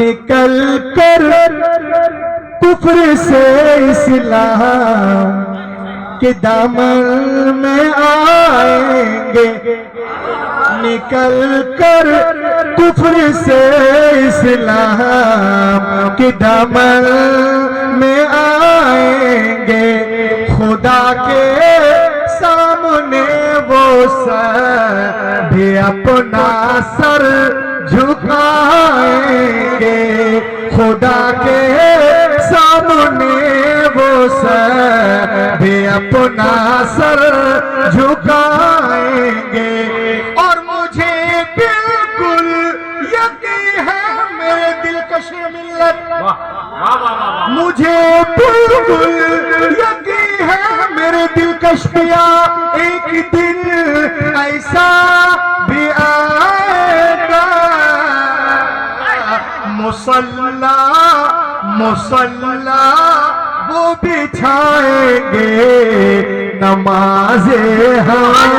निकल कर कुफ्र से इस्लाम के दामन में आएंगे, निकल कर कुफ्र से इस्लाम के दामन में आएंगे। खुदा के सामने वो सर भी अपना सर झुकाएंगे, खुदा के सामने वो सर भी अपना सर झुकाएंगे। और मुझे बिल्कुल यकीन है मेरे दिलकश मिल्लत, मुझे बिल्कुल यकीन है मेरे दिलकश पिया, एक दिन ऐसा भी आएगा मुसल्ला मुसल्ला वो बिछाएंगे, नमाज़े हम